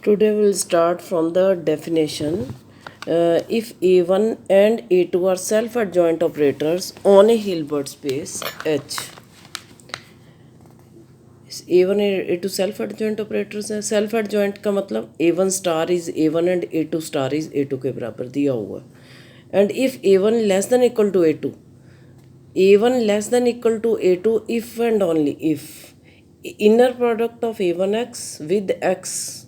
Today we'll start from the definition. If A1 and A2 are self-adjoint operators on a Hilbert space H, A1 and A2 self-adjoint operators हैं. self-adjoint का मतलब A1 star is A1 and A2 star is A2 के बराबर दिया हुआ. And if A1 less than equal to A2, A1 less than equal to A2 if and only if inner product of A1x with x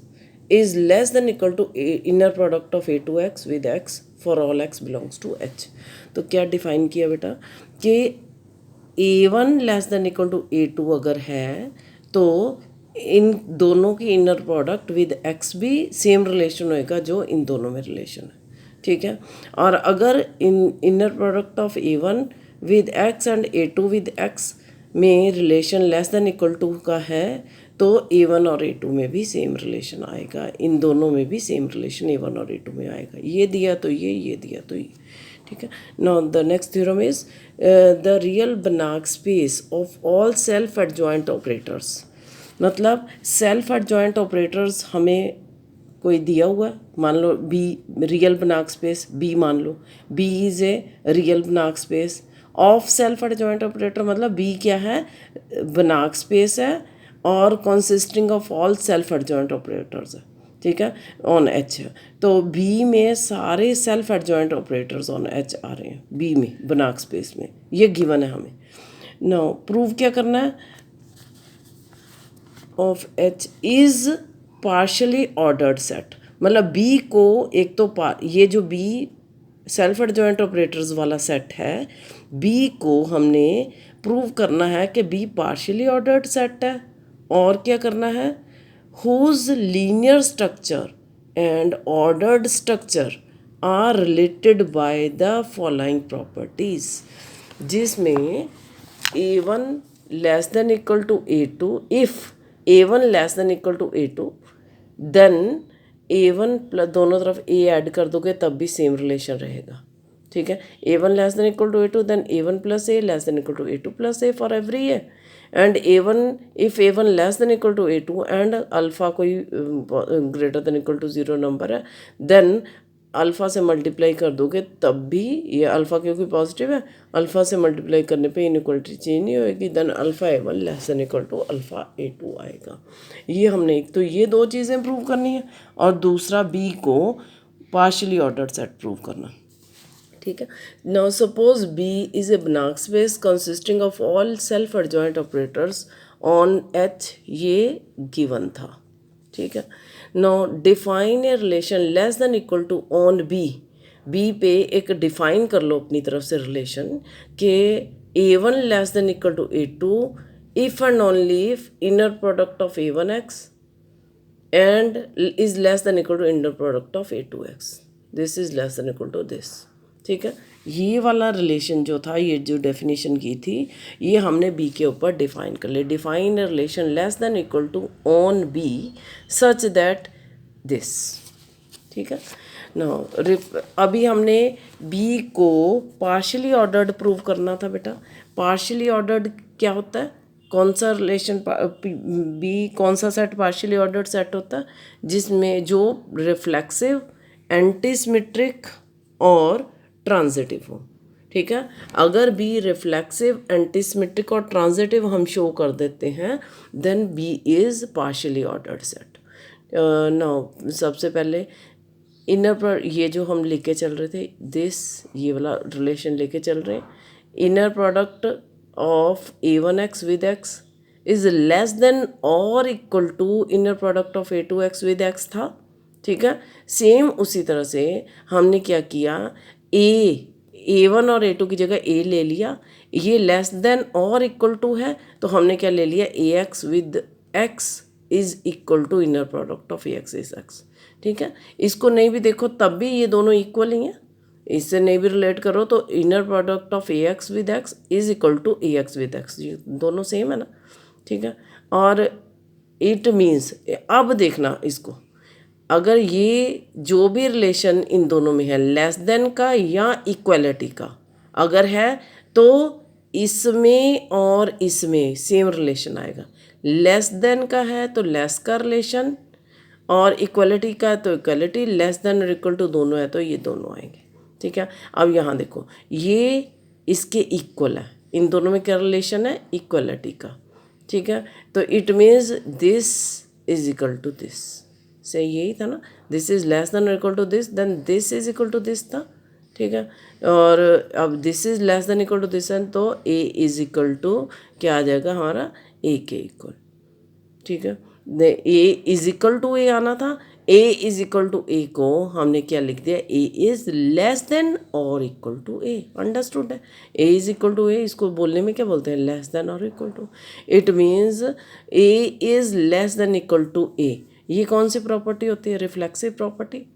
is less than equal to inner product of A2x with x for all x belongs to H. तो क्या define किया बेटा कि A1 less than equal to A2 अगर है तो इन दोनों की इनर प्रोडक्ट विद x भी सेम रिलेशन होएगा जो इन दोनों में रिलेशन है. ठीक है. और अगर inner product of A1 with x and A2 with x में relation less than equal to का है तो A1 और A2 में भी सेम रिलेशन आएगा. इन दोनों में भी सेम रिलेशन A1 और A2 में आएगा. ये दिया तो ये दिया तो ये. ठीक है. Now the next theorem is the real Banach space of all self adjoint operators. मतलब सेल्फ एडजॉइंट ऑपरेटर्स हमें कोई दिया हुआ है. मान लो B real Banach space B मान लो B is a real Banach space of self adjoint operator. मतलब बी क्या है बनार्क स्पेस है और consisting of all self adjoint operators है. ठीक है. ऑन एच है तो बी में सारे self adjoint operators on H आ रहे हैं बी में बनार्क स्पेस में. ये गिवन है हमें. नो प्रूव क्या करना है. Of H is partially ordered set. मतलब बी को एक तो ये जो बी सेल्फ एडजॉइंट ऑपरेटर्स वाला सेट है बी को हमने प्रूव करना है कि बी पार्शली ऑर्डर्ड सेट है. और क्या करना है whose linear structure and ordered structure are related by the following properties. जिसमें A1 less than equal to A2 if A1 less than equal to A2 then A1 plus दोनों तरफ A add कर दोगे तब भी सेम रिलेशन रहेगा. ठीक है. A1 less than equal to A2 then A1 plus A less than equal to A2 plus A for every A. And A1 if A1 less than equal to A2 and alpha कोई greater than equal to 0 number है then alpha से multiply कर दोगे तब भी ये alpha क्योंकि positive है अल्फ़ा से मल्टीप्लाई करने पे इनइक्वलिटी चेंज नहीं होएगी. Then alpha A1 less than equal to alpha A2 आएगा. ये हमने एक तो ये दो चीज़ें प्रूव करनी है और दूसरा बी को पार्शली ऑर्डर्ड सेट प्रूव करना. ठीक है. Now suppose B is a Banach space consisting of all self adjoint operators on H. ये गिवन था. ठीक है. Now define a relation less than equal to on B. B पे एक define कर लो अपनी तरफ से रिलेशन कि A1 less than equal to A2 if and only if inner product of A1x and is less than equal to inner product of A2x. This is less than equal to this. ठीक है. ये वाला relation जो था ये जो definition की थी ये हमने बी के ऊपर डिफाइन कर लिया. Define relation less than equal to on B such that this. ठीक है. नो अभी हमने बी को पार्शली ऑर्डर्ड प्रूव करना था बेटा. पार्शली ऑर्डर्ड क्या होता है. कौन सा रिलेशन बी कौन सा सेट पार्शली ऑर्डर्ड सेट होता है जिसमें जो रिफ्लेक्सिव एंटीसिमेट्रिक और ट्रांजिटिव हो. ठीक है. अगर बी रिफ्लेक्सिव एंटीसिमेट्रिक और ट्रांजिटिव हम शो कर देते हैं then B is partially ordered set. Now सबसे पहले इनर पर ये जो हम लेके चल रहे थे दिस ये वाला रिलेशन लेके चल रहे हैं. Inner product of A1x with x is less than और equal to inner product of A2x with x था. ठीक है. सेम उसी तरह से हमने क्या किया A1 और A2 की जगह A ले लिया. ये लेस देन और इक्वल टू है तो हमने क्या ले लिया AX with x is equal to inner product of AX is x. ठीक है. इसको नहीं भी देखो तब भी ये दोनों इक्वल ही हैं. इससे नहीं भी रिलेट करो तो inner product of AX with x is equal to AX with x. ये दोनों सेम है ना. ठीक है. और इट मीन्स अब देखना इसको अगर ये जो भी रिलेशन इन दोनों में है लेस देन का या इक्वलिटी का अगर है तो इसमें और इसमें सेम रिलेशन आएगा. लेस देन का है तो लेस का रिलेशन और इक्वलिटी का है तो इक्वलिटी, लेस देन और इक्वल टू दोनों है तो ये दोनों आएंगे, ठीक है। अब यहाँ देखो ये इसके इक्वल है, इन दोनों में क्या रिलेशन है, इक्वलिटी का, ठीक है। तो it means this is equal to this, से यही था ना, दिस इज लेस देन और equal to this, then this is equal to this था, ठीक है। और अब this is less than equal to this है तो ए इज इक्वल टू क्या आ जाएगा हमारा, ए के इक्वल, ठीक है। A is equal to A आना था, A is equal to A को हमने क्या लिख दिया, ए इज लेस देन और इक्वल टू ए, अंडरस्टूड है। A is equal to A, इसको बोलने में क्या बोलते हैं, लेस देन और equal to. It means A is less than equal to A, ये कौन सी प्रॉपर्टी होती है, रिफ्लेक्सिव प्रॉपर्टी,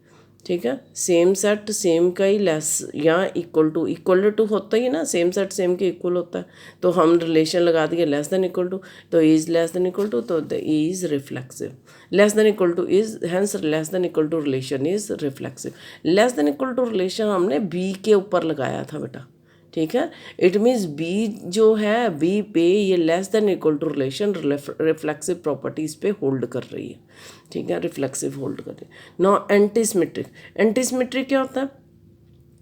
ठीक है। सेम सेट सेम का ही लेस या इक्वल टू होता ही ना, सेम सेट सेम के इक्वल होता है, तो हम रिलेशन लगा दिए लेस देन इक्वल टू, तो is less than equal to, तो the is reflexive, less than equal to is, hence less than equal to relation is reflexive. Less than equal to relation हमने B के ऊपर लगाया था बेटा, ठीक है। इट मीन्स बी जो है, बी पे ये less than equal to relation reflexive properties पे होल्ड कर रही है, ठीक है, रिफ्लेक्सिव होल्ड कर रही है। नाउ एंटीसिमेट्रिक, एंटीसिमेट्रिक क्या होता है,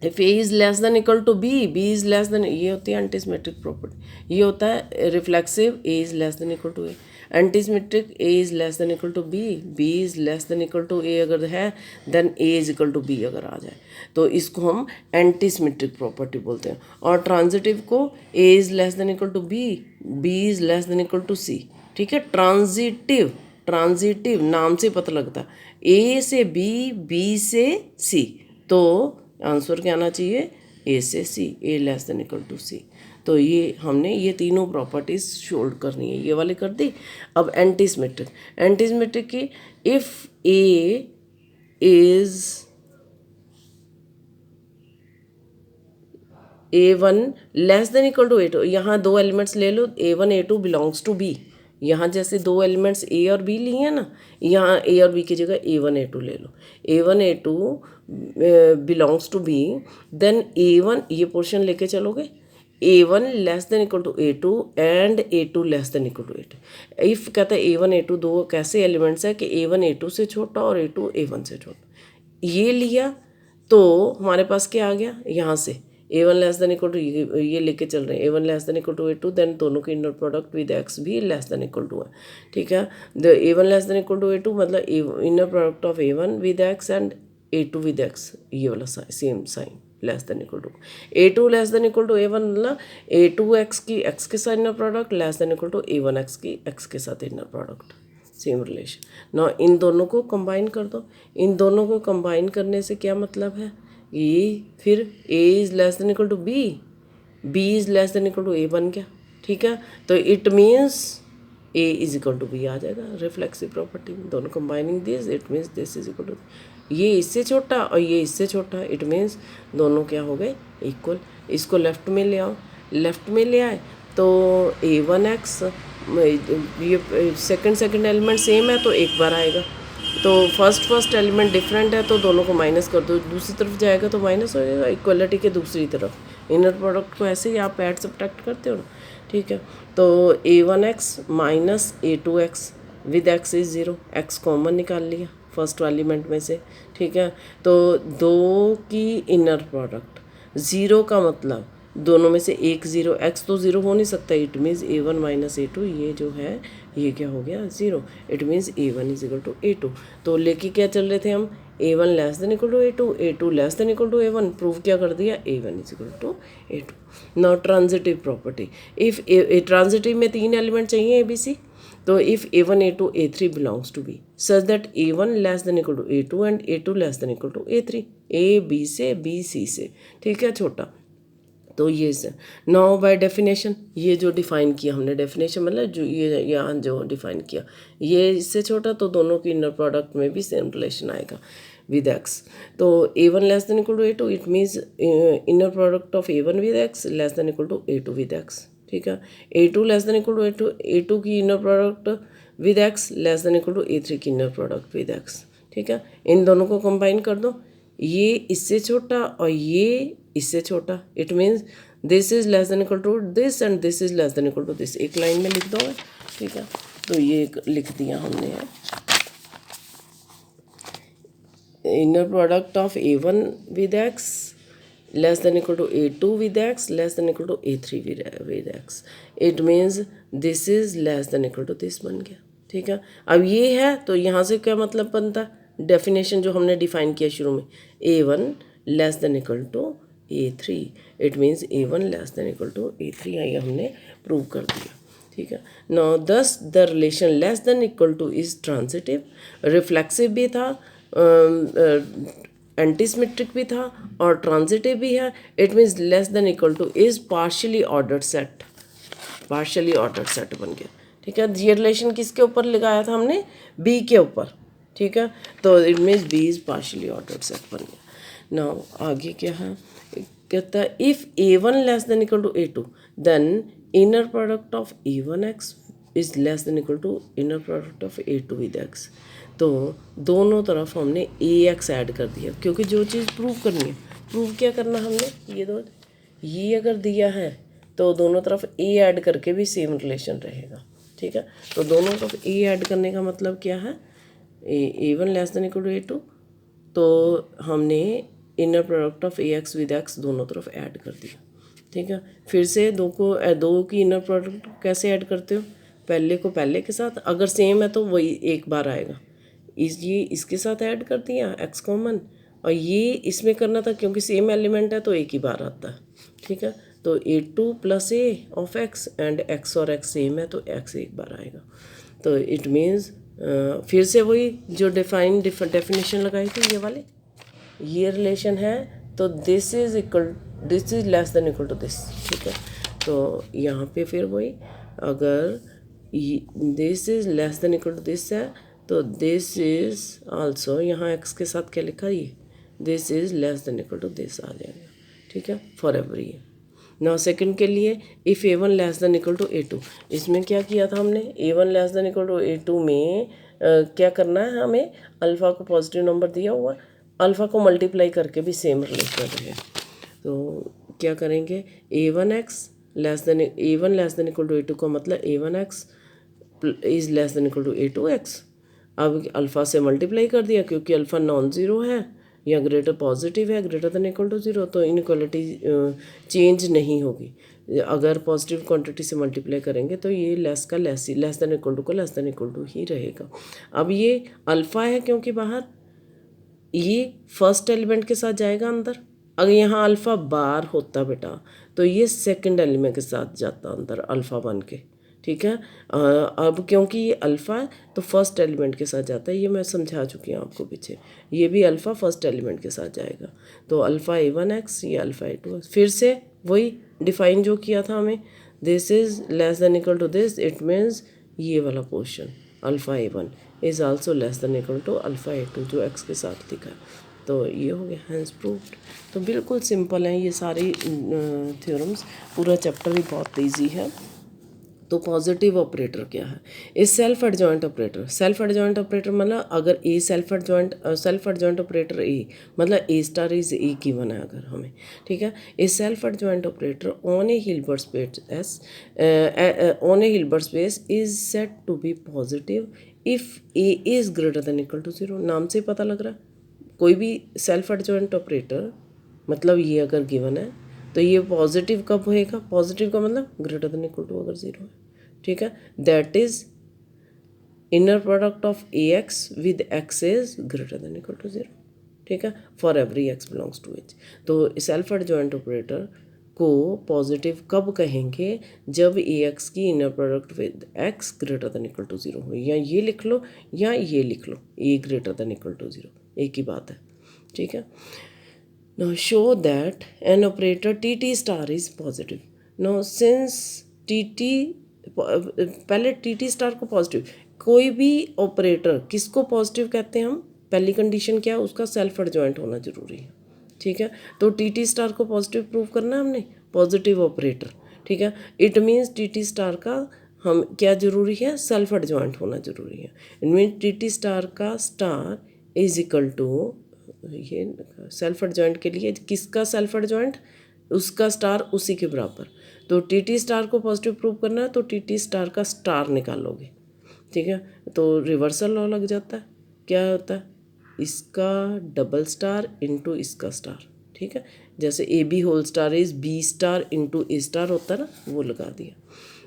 if A is less than equal to B, B is less than, ये होती है एंटीसिमेट्रिक प्रॉपर्टी, ये होता है reflexive, A is less than equal to A. Antisymmetric, A is less than equal to B, B is less than equal to A अगर है, then A is equal to B अगर आ जाए तो इसको हम एंटीसिमेट्रिक प्रॉपर्टी बोलते हैं। और ट्रांजिटिव को A is less than equal to B, B is less than equal to C, ठीक है। ट्रांजिटिव, ट्रांजिटिव नाम से पता लगता है, ए से बी, बी से सी, तो आंसर क्या आना चाहिए, ए से सी, ए लेस देन इक्वल टू सी। तो ये हमने ये तीनों प्रॉपर्टीज शोल्ड करनी है, ये वाली कर दी। अब एंटीसिमेट्रिक, एंटीसिमेट्रिक की if A is A1 less than equal to A2, यहाँ दो एलिमेंट्स ले लो, A1 A2 belongs to B, यहाँ जैसे दो एलिमेंट्स A और B लिए हैं ना, यहाँ A और B की जगह A1 A2 ले लो, A1 A2 belongs to B, then A1 ये पोर्शन लेके चलोगे, A1 less than equal to A2 and A2 less than equal to A2। If कहता है A1 A2 दो कैसे एलिमेंट्स है कि A1 A2 से छोटा और A2 A1 से छोटा, ये लिया तो हमारे पास क्या आ गया, यहाँ से A1 less than equal to, ये लेके चल रहे हैं A1 less than equal to A2, then दोनों की इनर प्रोडक्ट विद एक्स भी लेस देन इक्वल टू है, ठीक है। The A1 less than equal to A2 मतलब inner product of A1 with x and A2 with x, ये वाला same sign less than equal to. A2 less than equal to A1 मतलब A2 x की x के साथ inner product less than equal to A1 x की x के साथ inner product, same relation. ना इन दोनों को कंबाइन कर दो, इन दोनों को कंबाइन करने से क्या मतलब है, ये फिर A is less than equal to B, B is less than equal to A बन गया, ठीक है। तो it means A is equal to B आ जाएगा, रिफ्लेक्सिव प्रॉपर्टी, दोनों combining this, it means this is equal to, ये इससे छोटा और ये इससे छोटा, इट मीन्स दोनों क्या हो गए, इक्वल। इसको लेफ्ट में ले आओ, लेफ्ट में ले आए तो A1x, ये सेकंड एलिमेंट सेम है तो एक बार आएगा, तो फर्स्ट एलिमेंट डिफरेंट है तो दोनों को माइनस कर दो, दूसरी तरफ जाएगा तो माइनस हो जाएगा, इक्वलिटी के दूसरी तरफ इनर प्रोडक्ट को ऐसे ही आप ऐड सब्ट्रैक्ट करते हो ना, ठीक है। तो A1x minus A2x with x is 0, x common निकाल लिया फर्स्ट एलिमेंट में से, ठीक है। तो दो की इनर प्रोडक्ट 0 का मतलब दोनों में से एक 0, x तो 0 हो नहीं सकता, it means A1 minus A2, ये जो है ये क्या हो गया 0, it means A1 is equal to A2। तो लेके क्या चल रहे थे हम, A1 less than equal to A2, A2 less than equal to A1, prove क्या कर दिया, A1 is equal to A2। Now transitive property, if transitive में 3 एलिमेंट चाहिए ABC, तो if A1 A2 A3 belongs to B such that A1 less than equal to A2 and A2 less than equal to A3, A B से B C से, ठीक है, छोटा। तो ये से नाउ बाय डेफिनेशन, ये जो डिफ़ाइन किया हमने, डेफिनेशन मतलब जो ये यहाँ जो डिफ़ाइन किया, ये इससे छोटा तो दोनों की इनर प्रोडक्ट में भी सेम रिलेशन आएगा विद एक्स। तो A1 less than equal to A2, it means inner product of A1 with x less than equal to A2 with x, ठीक है। A2 less than equal to A2 की inner product with x less than equal to A3 की inner product with x, ठीक है। इन दोनों को combine कर दो, ये इससे छोटा और ये इससे छोटा, it means this is less than equal to this and this is less than equal to this, एक लाइन में लिख दो, ठीक है। तो ये लिख दिया हमने है, inner product of a1 with x less than equal to a2 with x less than equal to a3 with x. It means this is less than equal to this बन गया, ठीक है। अब ये है तो यहाँ से क्या मतलब बनता है, डेफिनेशन जो हमने डिफाइन किया शुरू में, a1 less than equal to a3, it means a1 less than equal to a3, ये हमने प्रूव कर दिया, ठीक है। नाउ दस the relation less than equal to is transitive, reflexive भी था, एंटीसिमेट्रिक भी था और ट्रांजिटिव भी है। It means less than equal to is partially ordered set, partially ordered set बन गया, ठीक है। ये रिलेशन किसके ऊपर लगाया था हमने, बी के ऊपर, ठीक है। तो it means B is partially ordered set बन गया। नाउ आगे क्या है, कहता है if a1 less than equal to a2 then inner product of a1 x is less than equal to inner product of a2 with x। तो दोनों तरफ हमने ax ऐड कर दिया, क्योंकि जो चीज़ प्रूव करनी है, प्रूव क्या करना हमने, ये दो, ये अगर दिया है तो दोनों तरफ a ऐड करके भी सेम रिलेशन रहेगा, ठीक है। तो दोनों तरफ a ऐड करने का मतलब क्या है, a1 less than equal to a2, तो हमने inner product of ax with x दोनों तरफ ऐड कर दिया, ठीक है। फिर से दो की इनर प्रोडक्ट कैसे ऐड करते हो, पहले को पहले के साथ, अगर सेम है तो वही एक बार आएगा, ये इसके साथ ऐड कर दिया x कॉमन, और ये इसमें करना था क्योंकि सेम एलिमेंट है तो एक ही बार आता है, ठीक है। तो a2 plus a of x and x और x सेम है तो x एक बार आएगा। तो इट मीन्स फिर से वही जो डेफिनेशन लगाई थी ये वाले, ये रिलेशन है तो this is less than equal to this, ठीक है। तो यहाँ पे फिर वही, अगर this is less than equal to this है तो दिस इज आल्सो, यहाँ x के साथ क्या लिखा, ये this is less than equal to this आ जाएगा, ठीक है, फॉर एवरी। नाउ सेकंड के लिए if a1 less than equal to a2, इसमें क्या किया था हमने, a1 less than equal to a2 में क्या करना है हमें, अल्फ़ा को पॉजिटिव नंबर दिया हुआ, अल्फ़ा को मल्टीप्लाई करके भी सेम रिलेशन रहे, तो क्या करेंगे, a1 less than equal to a2 का मतलब a1x is less than equal to a2x। अब अल्फ़ा से मल्टीप्लाई कर दिया क्योंकि अल्फ़ा नॉन ज़ीरो है या ग्रेटर पॉजिटिव है, greater than equal to zero, तो इनइक्वालिटी चेंज नहीं होगी। अगर पॉजिटिव क्वांटिटी से मल्टीप्लाई करेंगे तो ये लेस का लेस ही, लेस देन इक्वल टू का लेस देन इक्वल टू ही रहेगा। अब ये अल्फ़ा है क्योंकि बाहर, ये फर्स्ट एलिमेंट के साथ जाएगा अंदर, अगर यहाँ अल्फ़ा बार होता बेटा तो ये सेकंड एलिमेंट के साथ जाता अंदर अल्फ़ा बन के, ठीक है। अब क्योंकि ये अल्फ़ा है तो फर्स्ट एलिमेंट के साथ जाता है, ये मैं समझा चुकी हूँ आपको पीछे, ये भी अल्फ़ा फर्स्ट एलिमेंट के साथ जाएगा, तो अल्फ़ा a1x, ये अल्फ़ा a2x। फिर से वही डिफाइन जो किया था हमें, this is less than equal to this, it means ये वाला portion alpha a1 is also less than equal to alpha a2 जो x के साथ लिखा है, तो ये हो गया हैंस प्रूव्ड। तो बिल्कुल सिंपल है ये सारी थ्योरम्स, पूरा चैप्टर ही बहुत ईजी है। तो पॉजिटिव ऑपरेटर क्या है, इस self adjoint operator, self adjoint operator मतलब अगर A self adjoint operator A मतलब A star is A given है अगर हमें, ठीक है। A self adjoint operator on a Hilbert space S on a Hilbert space is set to be positive if A is greater than equal to zero. नाम से पता लग रहा है, कोई भी सेल्फ एडजॉइंट ऑपरेटर मतलब ये अगर गिवन है तो ये पॉजिटिव कब होएगा, पॉजिटिव का मतलब ग्रेटर देन इक्वल टू अगर ज़ीरो है, ठीक है। That is inner product of A x with x is greater than equal to zero, ठीक है, for every x belongs to H. तो सेल्फ एडजॉइंट ऑपरेटर को पॉजिटिव कब कहेंगे, जब ए एक्स की inner product with x greater than equal to zero हो, या ये लिख लो या ये लिख लो, A greater than equal to zero, एक ही बात है, ठीक है। Now show that an operator TT star is positive. Now since TT पहले TT स्टार को पॉजिटिव, कोई भी ऑपरेटर किसको पॉजिटिव कहते हैं हम, पहली कंडीशन क्या है, उसका सेल्फ एडजॉइंट होना जरूरी है, ठीक है। तो TT स्टार को पॉजिटिव प्रूव करना है हमने, पॉजिटिव ऑपरेटर, ठीक है। इट मीन्स TT स्टार का हम क्या जरूरी है, सेल्फ एडजॉइंट होना जरूरी है। इट मीन्स TT स्टार का स्टार इज इक्वल टू, ये सेल्फ एडजॉइंट के लिए किसका सेल्फ एडजॉइंट, उसका स्टार उसी के बराबर। तो TT स्टार को पॉजिटिव प्रूव करना है तो TT स्टार का स्टार निकालोगे, ठीक है। तो रिवर्सल लॉ लग जाता है, क्या होता है, इसका डबल स्टार इंटू इसका स्टार, ठीक है। जैसे A B whole star is B star into A star होता है ना, वो लगा दिया।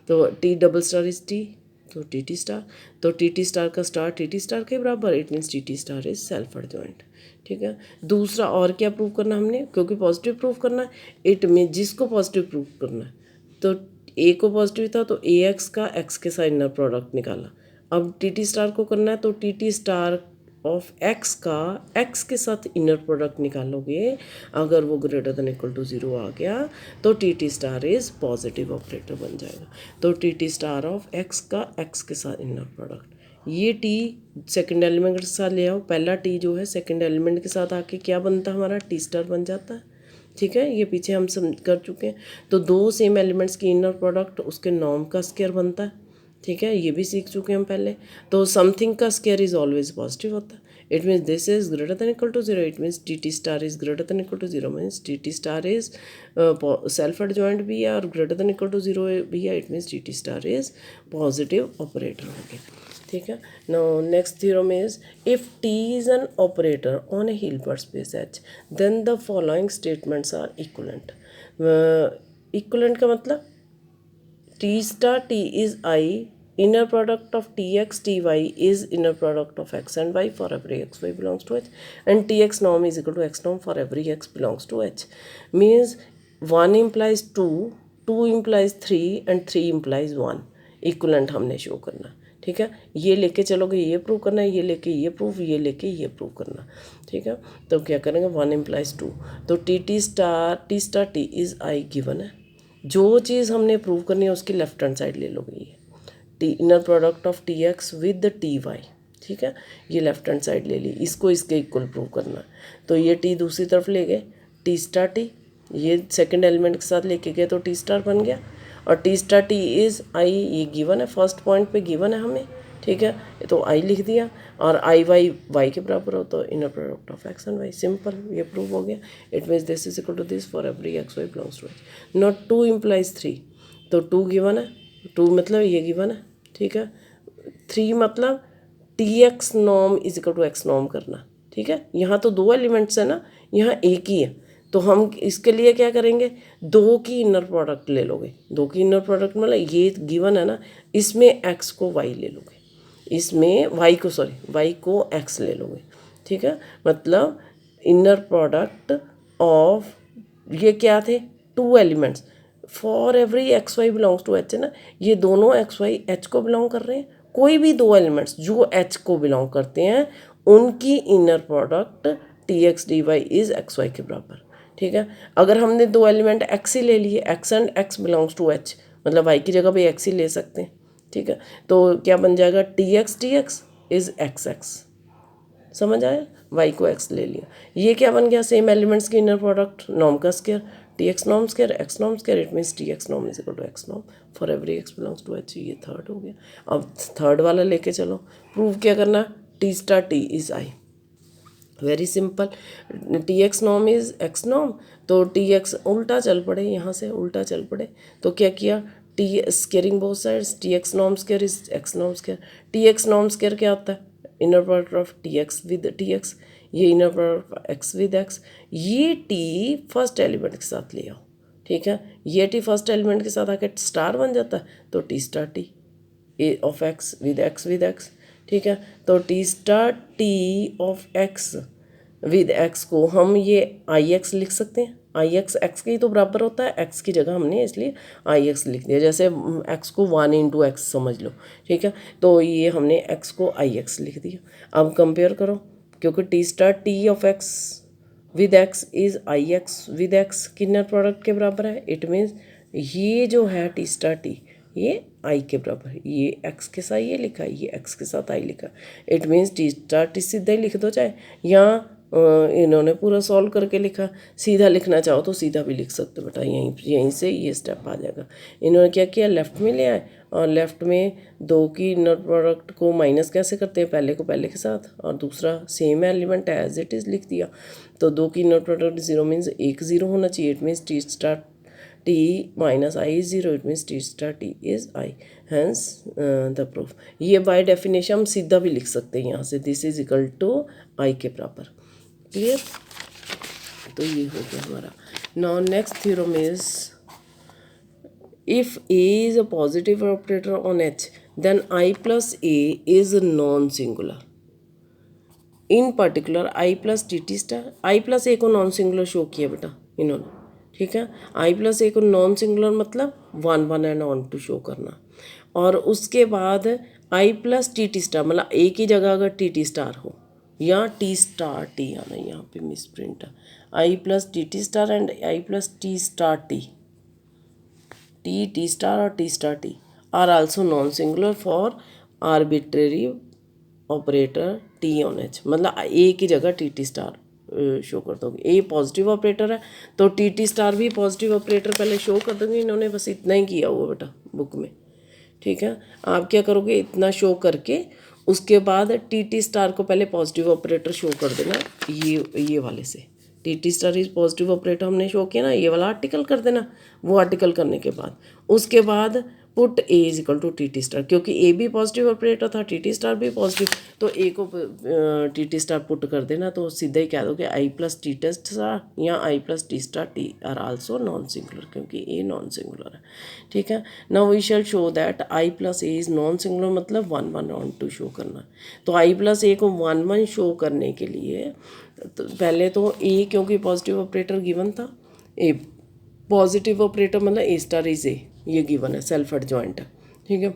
तो T double star is T, तो टी टी स्टार, तो टी टी स्टार का स्टार टी टी स्टार के बराबर, it means T T star is self adjoint, ठीक है। दूसरा और क्या प्रूव करना हमने, क्योंकि पॉजिटिव प्रूव करना है, इट मीन जिसको पॉजिटिव प्रूव करना है, तो ए को पॉजिटिव था तो ए एक्स का एक्स के साथ इनर प्रोडक्ट निकाला। अब टी टी स्टार को करना है तो T T star of x का एक्स के साथ इनर प्रोडक्ट निकालोगे, अगर वो ग्रेटर देन इक्वल टू 0 आ गया तो T T star is positive operator बन जाएगा। तो T T star of x का एक्स के साथ इनर प्रोडक्ट, ये टी सेकंड एलिमेंट के साथ ले आओ, पहला टी जो है सेकंड एलिमेंट के साथ आके क्या बनता है हमारा, टी स्टार बन जाता है, ठीक है। ये पीछे हम समझ कर चुके हैं। तो दो सेम एलिमेंट्स की इनर प्रोडक्ट उसके नॉर्म का स्क्वायर बनता है, ठीक है, ये भी सीख चुके हैं हम पहले। तो समथिंग का स्क्वायर इज ऑलवेज पॉजिटिव होता है, it means this is greater than equal to 0, it means T T star is greater than equal to 0, means T T star is self adjoint भी है और ग्रेटर देन इक्वल टू 0 भी है, it means T T star is positive operator हो गया, ठीक है। Now next theorem is if T is an operator on a Hilbert space H then the following statements are equivalent. Equivalent का मतलब T star T is I, inner product of tx ty is inner product of x and y for every xy belongs to h, and tx norm is equal to x norm for every x belongs to h, means 1 implies 2, 2 implies 3 and 3 implies 1, equivalent हमने show करना, ठीक है। ये लेके चलोगे ये prove करना है, ये लेके ये प्रूव, ये लेके ये प्रूव करना, ठीक है। तो क्या करेंगे, 1 implies 2, तो T star T is I given है, जो चीज़ हमने प्रूव करनी है उसकी लेफ्ट हैंड साइड ले लोगे, ये T inner product of T x with T y, ठीक है, ये लेफ्ट हैंड साइड ले ली, इसको इसके इक्वल प्रूव करना है। तो ये टी दूसरी तरफ ले गए, टी स्टार टी, ये सेकंड एलिमेंट के साथ लेके गए तो टी स्टार बन गया, और T star T is I, ये गिवन है, फर्स्ट पॉइंट पे गिवन है हमें, ठीक है, तो आई लिख दिया, और आई वाई वाई के बराबर हो तो inner product of x and y, simple, ये प्रूव हो गया। It means this is equal to this for every x y belongs to H. Not 2 implies 3, तो 2 गिवन है, 2 मतलब ये गिवन है, ठीक है। 3 मतलब T x norm is equal to x norm करना, ठीक है। यहाँ तो दो एलिमेंट्स है ना, यहाँ एक ही है, तो हम इसके लिए क्या करेंगे, दो की इनर प्रोडक्ट ले लोगे, दो की इनर प्रोडक्ट मतलब ये गिवन है ना, इसमें एक्स को वाई ले लोगे, इसमें वाई को एक्स ले लोगे, ठीक है। मतलब इनर प्रोडक्ट ऑफ ये क्या थे, 2 elements for every x y belongs to H है ना, ये दोनों एक्स वाई एच को बिलोंग कर रहे हैं, कोई भी दो एलिमेंट्स जो एच को बिलोंग करते हैं उनकी inner product T x D y is x y के बराबर, ठीक है। अगर हमने दो एलिमेंट एक्स ही ले लिए, x and x belongs to H, मतलब वाई की जगह भी एक्स ही ले सकते हैं, ठीक है। तो क्या बन जाएगा, T x is x x, समझ आया, वाई को एक्स ले लिया, ये क्या बन गया, सेम एलिमेंट्स की इनर प्रोडक्ट नॉर्म का square, T x norm square x norm square, it means T x norm is equal to x norm for every x belongs to H, ये थर्ड हो गया। अब थर्ड वाला लेके चलो, prove क्या करना, T star T is I, very simple, T x norm is X norm, तो टी एक्स उल्टा चल पड़े, यहाँ से उल्टा चल पड़े, तो क्या किया, T squaring both sides, T x norm square is X norm square, T x norm square क्या होता है, inner product of T x with T X, ये inner product X with x, ये टी फर्स्ट एलिमेंट के साथ ले आओ, ठीक है, ये टी फर्स्ट एलिमेंट के साथ आके स्टार बन जाता है, तो T star T A of x with x, ठीक है। तो T star T of x with x को हम ये आई एक्स लिख सकते हैं, आई एक्स एक्स के ही तो बराबर होता है, एक्स की जगह हमने इसलिए आई एक्स लिख दिया, जैसे एक्स को 1 इंटू एक्स समझ लो, ठीक है। तो ये हमने एक्स को आई एक्स लिख दिया। अब कंपेयर करो, क्योंकि T star T of x with x is I x with x किनर प्रोडक्ट के बराबर है, इट मीन्स ये जो है टी स्टार टी ये आई के बराबर, ये एक्स के साथ ये लिखा, ये एक्स के साथ आई लिखा, it means T star T सीधा ही लिख दो, चाहे यहाँ इन्होंने पूरा सॉल्व करके लिखा, सीधा लिखना चाहो तो सीधा भी लिख सकते हो बेटा, यहीं से ये स्टेप आ जाएगा। इन्होंने क्या किया, लेफ़्ट में ले आए, और लेफ़्ट में दो की इनर प्रोडक्ट को माइनस कैसे करते हैं, पहले को पहले के साथ, और दूसरा same element as it is लिख दिया। तो दो की इनर प्रोडक्ट 0 मीन्स एक 0 होना चाहिए, it means t minus I is 0, it means t star t is I, hence the proof. ये बाय डेफिनेशन हम सीधा भी लिख सकते हैं यहाँ से, this is equal to I के बराबर। क्लियर? तो ये हो गया हमारा। Now next theorem is if A is a positive operator on H, then I plus A is non-singular. In particular I plus T T star, I plus A को non singular show किया बेटा इन्होंने, ठीक है। I plus A को non singular मतलब 1 1 and on to show करना, और उसके बाद I plus T T star मतलब ए की जगह अगर टी टी स्टार हो या टी स्टार टी आना, यहाँ पे मिस प्रिंट है, I plus T T star and I plus T star T, T T star और T star T are also non singular for arbitrary operator T on H, मतलब A की जगह T T star show कर दोगे। ए positive operator है तो T T star भी positive operator पहले शो कर दोगे। इन्होंने बस इतना ही किया हुआ बेटा बुक में, ठीक है। आप क्या करोगे, इतना शो करके उसके बाद टी टी स्टार को पहले पॉजिटिव ऑपरेटर शो कर देना, ये वाले से T T star is positive operator हमने शो किया ना, ये वाला आर्टिकल कर देना। वो आर्टिकल करने के बाद उसके बाद put A is equal to T T star, क्योंकि ए भी पॉजिटिव ऑपरेटर था, टी टी स्टार भी पॉजिटिव, तो ए को टी टी स्टार पुट कर देना, तो सीधा ही कह दो कि I plus T test star या I plus T star T are also non singular, क्योंकि ए नॉन सिंगुलर है, ठीक है। Now we shall show that I plus A is non singular, मतलब 1 1 ऑन टू शो करना। तो I plus A को 1 1 show करने के लिए तो पहले तो ए, क्योंकि पॉजिटिव ऑपरेटर गिवन था, ए पॉजिटिव ऑपरेटर मतलब ए स्टार इज ए, ये गिवन है, सेल्फ एडजॉइंट है, ठीक है।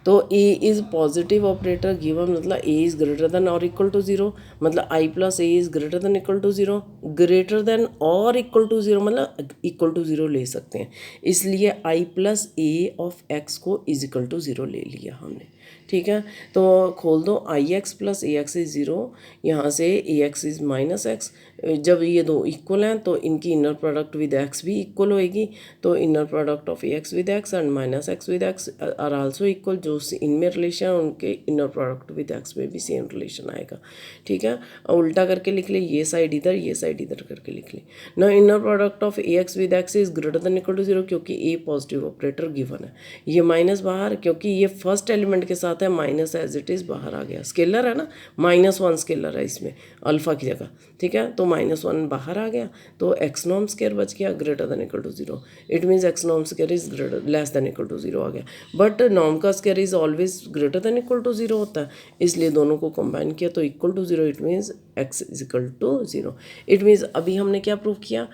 तो A is positive operator given मतलब ए इज़ ग्रेटर देन और इक्वल टू 0, मतलब I plus A is greater than equal to 0, greater than और इक्वल टू 0 मतलब इक्वल टू 0 ले सकते हैं, इसलिए I plus A of X को इज इक्वल टू 0 ले लिया हमने, ठीक है। तो खोल दो, I X plus A X is 0, यहाँ से ए एक्स इज़ माइनस एक्स, जब ये दो इक्वल हैं तो इनकी इनर प्रोडक्ट विद एक्स भी इक्वल होएगी, तो inner product of A x with x and minus x with x are also equal, जो इनमें रिलेशन उनके इनर प्रोडक्ट विद एक्स में भी सेम रिलेशन आएगा, ठीक है। और उल्टा करके लिख ले, ये साइड इधर, ये साइड इधर करके लिख ले। ना inner product of A x with x is greater than equal to 0, क्योंकि ए पॉजिटिव ऑपरेटर गिवन है, ये माइनस बाहर, क्योंकि ये फर्स्ट एलिमेंट के साथ है, माइनस एज इट इज़ बाहर आ गया, स्केलर है ना, -1 स्केलर है इसमें अल्फ़ा की जगह, ठीक है। तो -1 बाहर आ गया, तो एक्स नॉर्म स्केयर बच गया greater than equal to 0, it means X norm square is greater less than equal to 0 आ गया, बट नॉर्म का square is always greater than equal to 0 होता है, इसलिए दोनों को कंबाइन किया तो equal to 0, it means X is equal to 0। It means अभी हमने क्या प्रूव किया,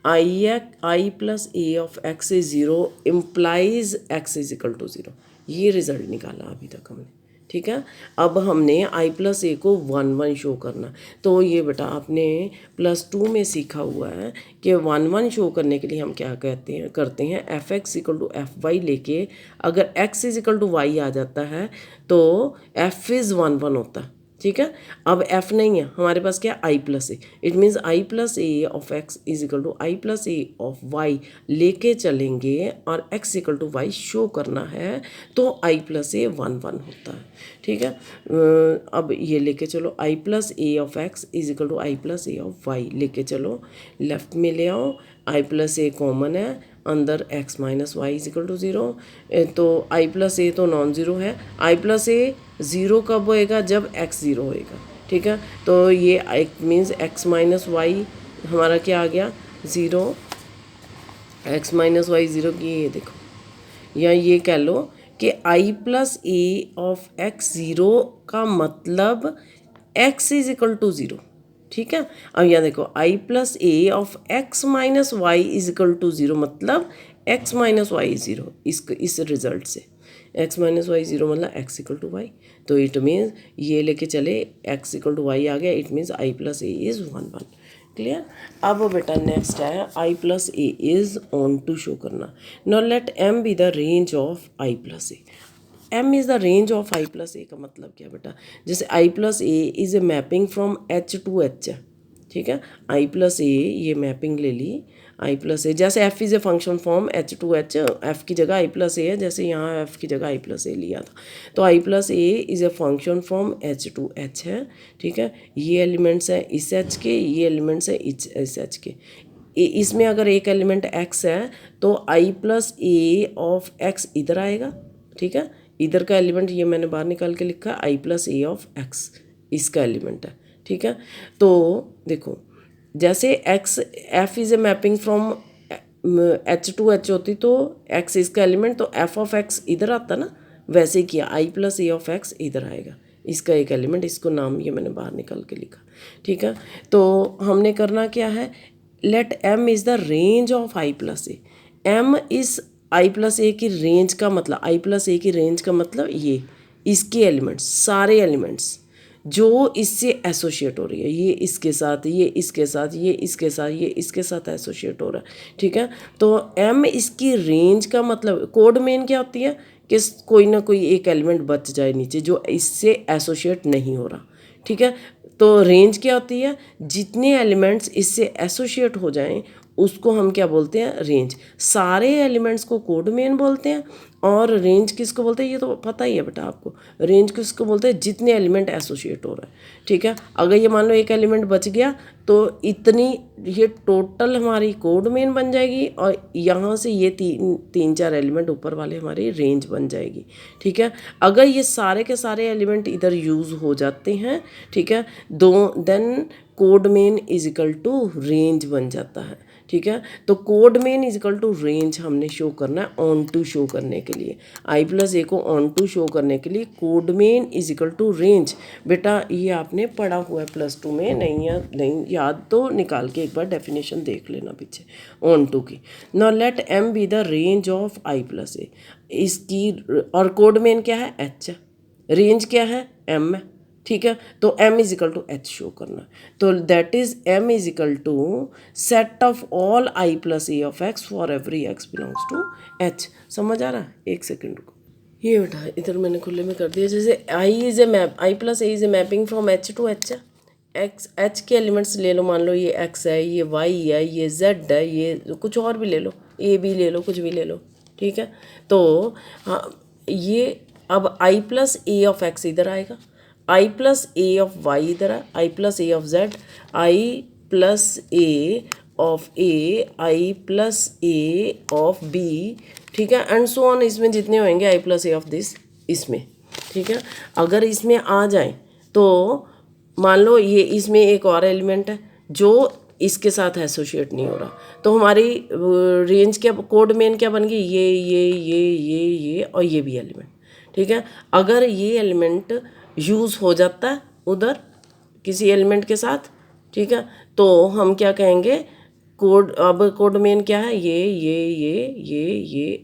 I plus A of X is 0 implies X is equal to 0, ये रिजल्ट निकाला अभी तक हमने, ठीक है। अब हमने आई प्लस ए को 1 1 शो करना, तो ये बेटा आपने +2 में सीखा हुआ है कि 1 1 शो करने के लिए हम क्या करते हैं F X equal to F Y लेके, अगर X is equal to Y आ जाता है तो एफ इज़ 1 1 होता है, ठीक है। अब f नहीं है हमारे पास, क्या I plus A, it means I plus A of X is equal to I plus A of Y लेके चलेंगे और x equal to Y show करना है, तो आई प्लस ए 1 1 होता है, ठीक है। अब ये लेके चलो, I plus A of X is equal to I plus A of Y लेके चलो, लेफ्ट में ले आओ, आई प्लस ए कॉमन है, अंदर x minus Y is equal to 0, तो आई प्लस ए तो नॉन ज़ीरो है, आई प्लस ए 0 कब होएगा, जब x 0 होएगा, ठीक है। तो ये मीन्स x माइनस वाई हमारा क्या आ गया 0, x माइनस वाई 0 की ये देखो, या ये कह लो कि I plus A of x 0 का मतलब x इज इक्वल टू 0, ठीक है। अब यहाँ देखो, I plus A of X minus Y is equal to 0 मतलब x माइनस वाई 0, इस रिजल्ट से x माइनस वाई 0 मतलब x इक्वल टू वाई, तो इट मीन्स ये लेके चले x इक्वल टू वाई आ गया, it means I plus A is 1 1, clear. अब बेटा नेक्स्ट है I plus A is onto show करना। Now let m be the range of I plus A, m is the range of I plus A का मतलब क्या बेटा, जैसे I plus A is a mapping from h to h है, ठीक है। I plus ए ये मैपिंग ले ली, आई प्लस ए जैसे F is a function form h to h, F की जगह आई प्लस ए है, जैसे यहाँ एफ की जगह आई प्लस ए लिया था, तो I plus A is a function from h to h है, ठीक है। ये एलिमेंट्स हैं इस h के, ये एलिमेंट्स हैं इस h के, इसमें अगर एक एलिमेंट x है तो i plus A of x इधर आएगा, ठीक है। इधर का एलिमेंट ये मैंने बाहर निकाल के लिखा है, i plus A of x इसका एलिमेंट है, ठीक है। तो देखो जैसे x f is a mapping from h to h होती तो x इसका एलिमेंट तो f ऑफ x इधर आता ना, वैसे ही किया, i plus A of x इधर आएगा इसका एक एलिमेंट, इसको नाम ये मैंने बाहर निकाल के लिखा, ठीक है। तो हमने करना क्या है, let m is the range of i plus A. m इस i प्लस ए की रेंज का मतलब, i प्लस ए की रेंज का मतलब ये इसके एलिमेंट्स, सारे एलिमेंट्स जो इससे एसोशिएट हो रही है, ये इसके साथ, ये इसके साथ, ये इसके साथ, ये इसके साथ एसोशिएट हो रहा है, ठीक है। तो m इसकी रेंज का मतलब, कोड मेन क्या होती है कि कोई ना कोई एक एलिमेंट बच जाए नीचे जो इससे एसोशिएट नहीं हो रहा, ठीक है। तो रेंज क्या होती है, जितने एलिमेंट्स इससे एसोशिएट हो जाएं उसको हम क्या बोलते हैं, रेंज। सारे एलिमेंट्स को कोड मेन बोलते हैं, और रेंज किसको बोलते हैं ये तो पता ही है बेटा आपको, रेंज किसको बोलते हैं, जितने एलिमेंट एसोशिएट हो रहा है, ठीक है। अगर ये मान लो एक एलिमेंट बच गया तो इतनी, ये टोटल हमारी कोड मेन बन जाएगी, और यहाँ से ये तीन चार एलिमेंट ऊपर वाले हमारी रेंज बन जाएगी, ठीक है। अगर ये सारे के सारे एलिमेंट इधर यूज़ हो जाते हैं, ठीक है, then codomain is equal to range बन जाता है, ठीक है। तो codomain is equal to range हमने शो करना है ऑन टू शो करने के लिए, i प्लस ए को ऑन टू शो करने के लिए codomain is equal to range. बेटा ये आपने पढ़ा हुआ है +2 में, नहीं याद तो निकाल के एक बार डेफिनेशन देख लेना पीछे ऑन टू की। Now let m be the range of i plus A, इसकी, और कोड मेन क्या है, h है, रेंज क्या है, m है, ठीक है। तो m is equal to h show करना, तो that is m is equal to set of all i plus A of x for every x belongs to h। समझ आ रहा है, एक सेकेंड को, ये बेटा इधर मैंने खुले में कर दिया। जैसे i is a map, i plus A is a mapping from h to h है, h के एलिमेंट्स ले लो, मान लो ये x है, ये y है, ये z है, ये कुछ और भी ले लो, a भी ले लो, कुछ भी ले लो, ठीक है। तो हाँ, ये अब i plus A of x इधर आएगा, i plus A of Y इधर है, i plus A of Z, i plus A of A, i plus A of B, ठीक है, एंड सो ऑन। इसमें जितने होंगे i plus A of this इसमें, ठीक है। अगर इसमें आ जाए तो मान लो ये इसमें एक और एलिमेंट है जो इसके साथ एसोशिएट नहीं हो रहा, तो हमारी रेंज क्या, कोड मेन क्या बन गई, ये और ये भी एलिमेंट, ठीक है। अगर ये एलिमेंट यूज़ हो जाता है उधर किसी एलिमेंट के साथ, ठीक है, तो हम क्या कहेंगे, कोड, अब कोड मेन क्या है, ये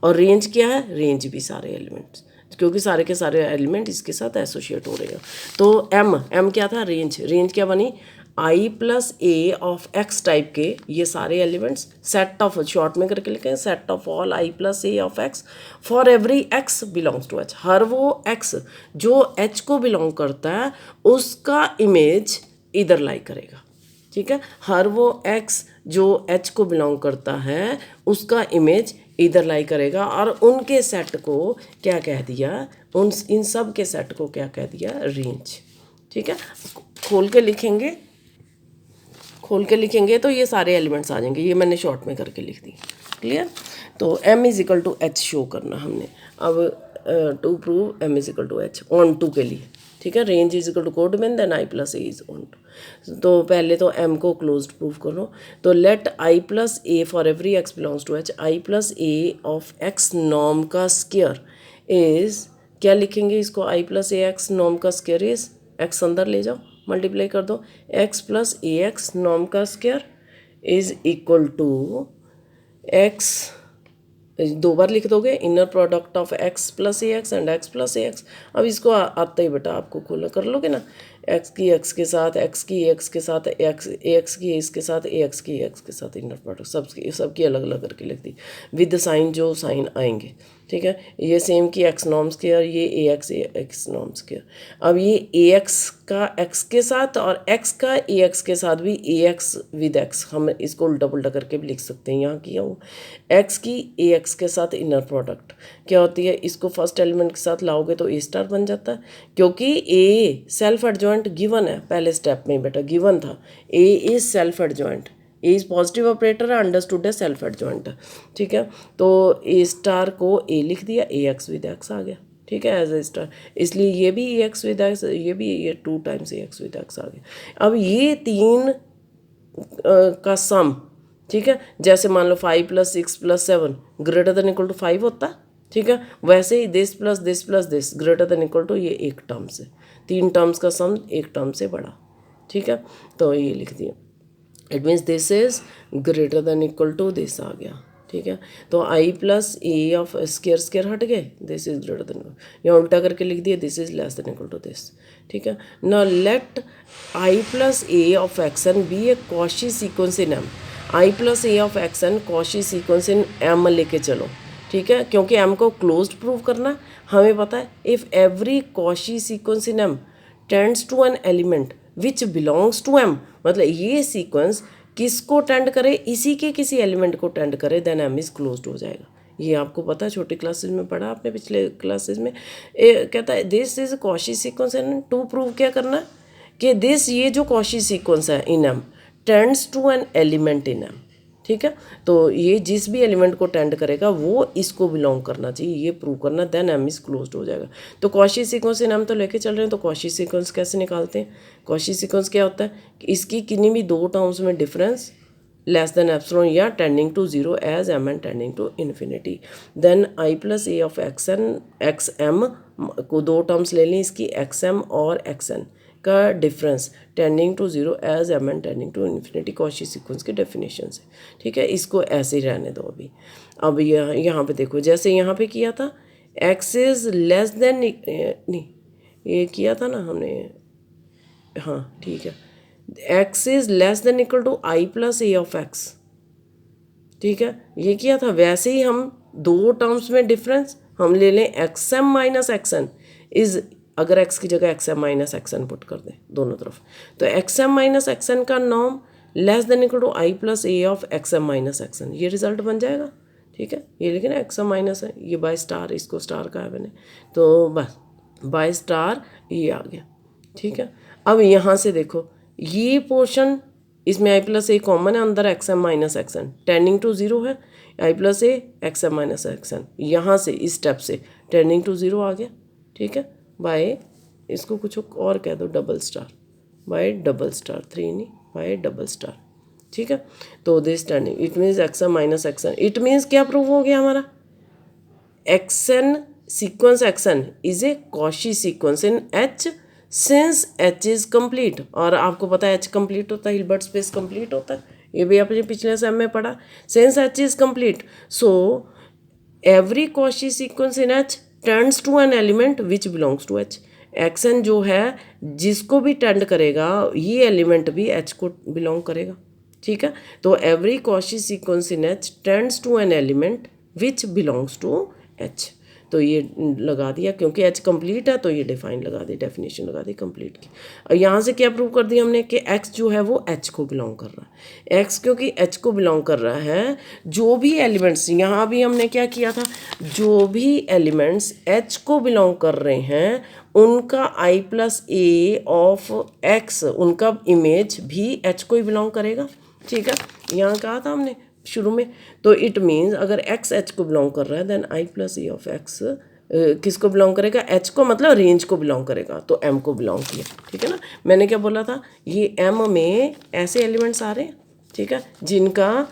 और रेंज क्या है, रेंज भी सारे एलिमेंट्स, क्योंकि सारे के सारे एलिमेंट इसके साथ एसोशिएट हो रहे हैं। तो m क्या था, रेंज क्या बनी, i plus A of x type के ये सारे एलिमेंट्स, सेट ऑफ, शॉर्ट में करके लिखें, set of all i plus A of x for every x belongs to h। हर वो x जो h को बिलोंग करता है उसका इमेज इधर लाई करेगा, ठीक है। हर वो x जो h को बिलोंग करता है उसका इमेज इधर लाई करेगा, और उनके सेट को क्या कह दिया, इन सब के सेट को क्या कह दिया, रेंज, ठीक है। खोल के लिखेंगे तो ये सारे एलिमेंट्स आ जाएंगे, ये मैंने शॉर्ट में करके लिख दी, क्लियर। तो m is equal to h show करना हमने, अब to prove m is equal to h on to के लिए, ठीक है। Range is equal to code main, then i plus A is on to. तो पहले तो m को क्लोज्ड प्रूव करो, तो let i plus A for every x belongs to h, i plus A of x norm का square is, क्या लिखेंगे इसको, i plus A X norm का स्क्वायर इज, x अंदर ले जाओ, मल्टीप्लाई कर दो, x plus A X norm का square is equal to x, दो बार लिख दोगे, inner product of x plus A X and x plus A X. अब इसको आता ही बेटा आपको खोला कर लोगे ना, x की x के साथ, x की x के साथ, x की इसके साथ, x की x के साथ इनर प्रोडक्ट सबकी अलग अलग करके लिख दी विद साइन, जो साइन आएंगे, ठीक है। ये सेम की x नॉर्म स्क्वायर, ये ax नॉर्म स्क्वायर। अब ये ax का x के साथ और x का ax के साथ भी ax विद x, हम इसको उल्टा पुल्टा करके भी लिख सकते हैं, यहाँ किया हूँ। x की ax के साथ इनर प्रोडक्ट क्या होती है, इसको फर्स्ट एलिमेंट के साथ लाओगे तो a स्टार बन जाता है, क्योंकि a सेल्फ एडजॉइंट गिवन है, पहले स्टेप में बेटा गिवन था, a is self adjoint, A is positive operator है, अंडरस्टूड है सेल्फ एडजॉइंट, ठीक है। तो ए स्टार को ए लिख दिया, ए एक्स विद एक्स आ गया, ठीक है, एज ए स्टार, इसलिए ये भी ए एक्स विद एक्स, ये भी ये 2 times A x with X आ गया। अब ये 3 का सम, ठीक है, जैसे मान लो 5 + 6 + 7 ग्रेटर देन इक्वल टू 5 होता है, ठीक है, वैसे ही this plus this greater than equal to ये एक टर्म से, 3 टर्म्स का सम एक टर्म से बड़ा, ठीक है। तो ये लिख दिया, it means this is greater than equal to this आ गया, ठीक है। तो I plus A of square square हट गए, दिस इज ग्रेटर देन, या उल्टा करके लिख दिया this is less than equal to this, ठीक है। Now let I plus A of X N be a Cauchy sequence in M, I plus A of X N Cauchy sequence in M लेके चलो, ठीक है, क्योंकि M को closed prove करना हमें पता है। If every Cauchy sequence in M tends to an element which belongs to M, मतलब ये सीक्वेंस किसको टेंड करे, इसी के किसी एलिमेंट को टेंड करे, देन एम इज़ क्लोज्ड हो जाएगा। ये आपको पता है, छोटी क्लासेस में पढ़ा आपने, पिछले क्लासेस में। कहता है this is Cauchy sequence in, to prove क्या करना है कि दिस, ये जो कॉशी सीक्वेंस है in M tends to an element in M, ठीक है। तो ये जिस भी एलिमेंट को टेंड करेगा वो इसको बिलोंग करना चाहिए, ये प्रूव करना, देन एम इज क्लोज्ड हो जाएगा। तो कॉशी सीक्वेंस इन एम तो लेके चल रहे हैं, तो कॉशी सीक्वेंस कैसे निकालते हैं? कॉशी सीक्वेंस क्या होता है कि इसकी किन्हीं भी 2 टर्म्स में डिफरेंस लेस देन एप्सिलॉन या tending to 0 as M and tending to infinity, then I plus A of X N X M को 2 टर्म्स ले लें इसकी, एक्स एम और एक्स एन का difference tending to 0 as M and tending to infinity, Cauchy sequence के definition से, ठीक है। इसको ऐसे ही रहने दो अभी। अब यहाँ पे देखो, जैसे यहाँ पे किया था एक्स इज लेस देन, नहीं ये किया था ना हमने, हाँ ठीक है, X is less than equal to I plus A of X, ठीक है, ये किया था। वैसे ही हम 2 टर्म्स में डिफरेंस हम ले लें, X M minus X N is, अगर x की जगह X M minus X N put कर दें दोनों तरफ, तो X M minus X N का norm less than equal to I plus A of X M minus X N, ये रिजल्ट बन जाएगा, ठीक है। ये लेकिन एक्स एम माइनस है, ये बाय स्टार, इसको स्टार का है मैंने, तो बस बाय स्टार ये आ गया, ठीक है। अब यहाँ से देखो ये पोर्शन, इसमें आई प्लस ए कॉमन है, अंदर X M minus X N tending to 0 है, I plus A X M minus X N, यहाँ से इस स्टेप से टेंडिंग टू 0 आ गया, ठीक है, बाय, इसको कुछ और कह दो, double star, by double star, 3 नहीं, बाय डबल स्टार, ठीक है। तो this tending, it means X N minus X N, it means क्या प्रूव हो गया हमारा, X N sequence X N is a Cauchy sequence in H since H is complete, और आपको पता है एच कंप्लीट होता है, हिल्बर्ट स्पेस कंप्लीट होता है, ये भी आपने पिछले सेम में पढ़ा, since H is complete, so every Cauchy sequence in H tends to an element which belongs to H, X N जो है जिसको भी टेंड करेगा ये एलिमेंट भी एच को बिलोंग करेगा, ठीक है। तो every Cauchy sequence in H tends to an element which belongs to H, तो ये लगा दिया, क्योंकि एच कंप्लीट है तो ये डिफाइन लगा दी, डेफिनेशन लगा दी कंप्लीट की। और यहाँ से क्या प्रूव कर दिया हमने कि एक्स जो है वो एच को बिलोंग कर रहा है, एक्स क्योंकि एच को बिलोंग कर रहा है, जो भी एलिमेंट्स, यहाँ भी हमने क्या किया था, जो भी एलिमेंट्स एच को बिलोंग कर रहे हैं उनका आई प्लस ए ऑफ एक्स, उनका इमेज भी एच को ही बिलोंग करेगा, ठीक है। यहाँ कहा था हमने शुरू में, तो इट मीन्स अगर एक्स एच को बिलोंग कर रहा है then I plus A of X किसको बिलोंग करेगा, एच को, मतलब रेंज को बिलोंग करेगा, तो एम को बिलोंग किया, ठीक है ना। मैंने क्या बोला था, ये एम में ऐसे एलिमेंट्स आ रहे हैं, ठीक है, जिनका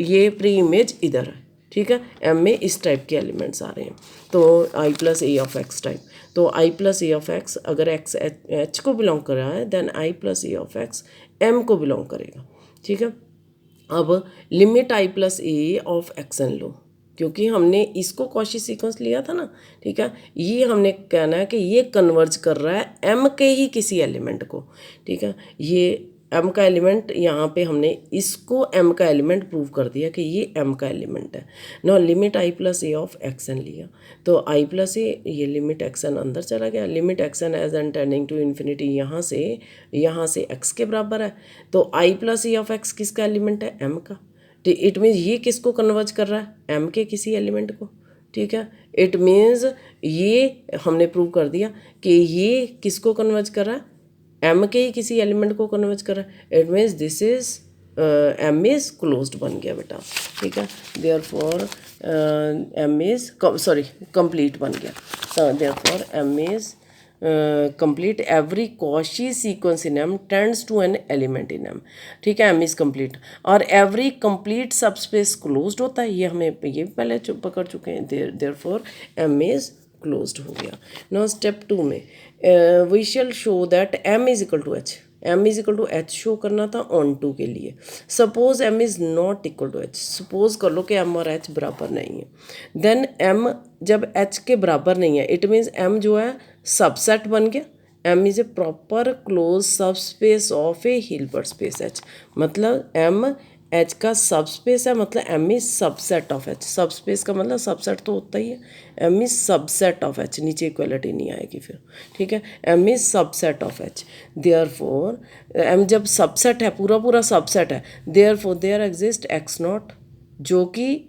ये प्री इमेज इधर है, ठीक है, एम में इस टाइप के एलिमेंट्स आ रहे हैं, तो I plus A of X type, तो I plus A of X अगर एक्स एच को बिलोंग कर रहा है then I plus A of X M को बिलोंग करेगा, ठीक है। अब limit I plus A of X N लो, क्योंकि हमने इसको कॉशी सीक्वेंस लिया था ना, ठीक है, ये हमने कहना है कि ये कन्वर्ज कर रहा है एम के ही किसी एलिमेंट को, ठीक है, ये एम का एलिमेंट, यहाँ पे हमने इसको एम का एलिमेंट प्रूव कर दिया कि ये एम का एलिमेंट है ना। Limit I plus A of X N लिया, तो आई प्लस ए, ये लिमिट एक्स एन अंदर चला गया, limit X N as N tending to infinity, यहाँ से एक्स के बराबर है, तो I plus A of X किसका एलिमेंट है, एम का, इट मीन्स ये किसको कन्वर्ज कर रहा है, एम के किसी एलिमेंट को, ठीक है। इट मीन्स ये हमने प्रूव कर दिया कि ये किसको कन्वर्ज कर रहा है, एम के ही किसी एलिमेंट को कन्वर्ज कर रहा है, it means this is M is closed बन गया बेटा, ठीक है। Therefore M is sorry complete बन गया। Therefore M is complete every Cauchy sequence in M tends to an element in M, ठीक है। एम इज़ कंप्लीट और एवरी कंप्लीट सबस्पेस क्लोज्ड होता है, ये हमें ये भी पहले पकड़ चुके हैं। देयरफॉर एम इज़ क्लोज्ड हो गया। नाउ स्टेप 2 में we shall show that M is equal to H, M is equal to H show करना था ऑन टू के लिए। Suppose M is not equal to H, suppose कर लो कि एम और एच बराबर नहीं है। देन एम जब एच के बराबर नहीं है, इट मीन्स एम जो है सबसेट बन गया। M is a proper close subspace of a Hilbert space H, मतलब एम एच का सब स्पेस है, मतलब M is subset of H. Subspace का मतलब सबसेट तो होता ही है, M is subset of H, नीचे इक्वलिटी नहीं आएगी फिर, ठीक है। M is subset of H, therefore M जब सबसेट है, पूरा पूरा सबसेट है, therefore there exist X naught जो कि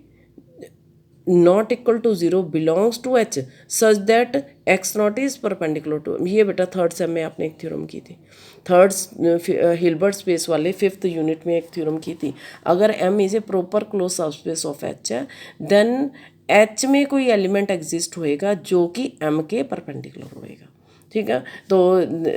not equal to zero belongs to H such that X not is perpendicular to, ये बेटा थर्ड सेम में आपने एक थ्योरम की थी, थर्ड हिल्बर्ट स्पेस वाले 5th यूनिट में एक थ्योरम की थी। अगर M is a proper close subspace of H है, देन एच में कोई एलिमेंट एग्जिस्ट होएगा जो कि एम के परपेंडिकुलर होएगा, ठीक है। तो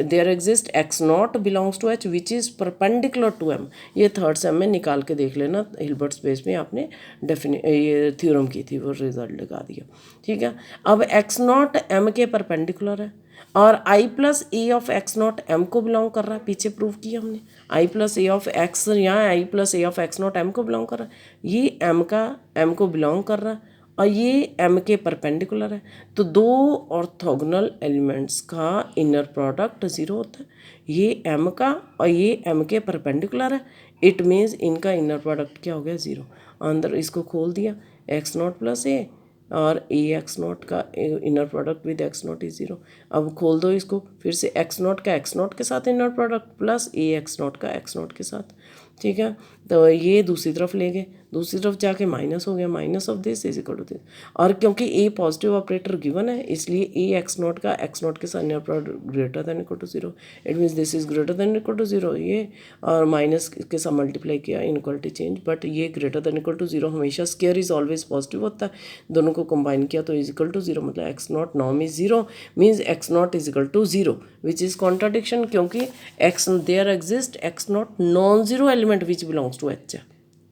there exist X not belongs to H which is perpendicular to M, ये थर्ड सेम में निकाल के देख लेना, हिल्बर्ट स्पेस में आपने ये थ्योरम की थी, वो रिजल्ट लगा दिया, ठीक है। अब एक्स नॉट एम के परपेंडिकुलर है और I plus A of X naught M को बिलोंग कर रहा है, पीछे प्रूव किया हमने। I plus A of X, यहाँ I plus A of X naught M को बिलोंग कर रहा है, ये एम को बिलोंग कर रहा है और ये एम के परपेंडिकुलर है। तो दो ऑर्थोगोनल एलिमेंट्स का इनर प्रोडक्ट ज़ीरो होता है, ये एम का और ये एम के परपेंडिकुलर है, इट मीन्स इनका इनर प्रोडक्ट क्या हो गया, ज़ीरो। अंदर इसको खोल दिया, एक्स नॉट प्लस ए और ए एक्स नॉट का inner product with x not is zero. अब खोल दो इसको फिर से, एक्स नॉट का एक्स नॉट के साथ inner product plus A X not का एक्स नॉट के साथ, ठीक है। तो ये दूसरी तरफ ले गए, दूसरी तरफ जाके माइनस हो गया, minus of this is equal to this. और क्योंकि ए पॉजिटिव ऑपरेटर गिवन है, इसलिए ए एक्स नॉट का एक्स नॉट के साथ inner product greater than equal to zero, it means this is greater than equal to zero, ये और minus के साथ मल्टीप्लाई किया, इनक्वालिटी चेंज, बट ये greater than equal to zero हमेशा स्क्वायर इज ऑलवेज पॉजिटिव होता है, दोनों को कंबाइन किया तो इज इक्वल टू जीरो, मतलब X naught norm is zero means X not is equal to zero which is contradiction, क्योंकि X there exist X naught non zero element which belongs to H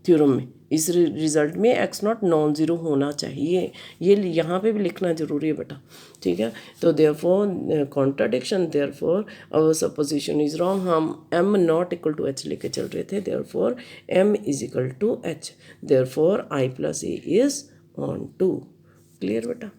theorem में। इस result में x naught non zero होना चाहिए, ये यहाँ पे भी लिखना जरूरी है बेटा, ठीक है। तो therefore contradiction, therefore our supposition is wrong, हम M naught equal to H लेके चल रहे थे, therefore M is equal to H, therefore I plus A is on to. Clear बेटा।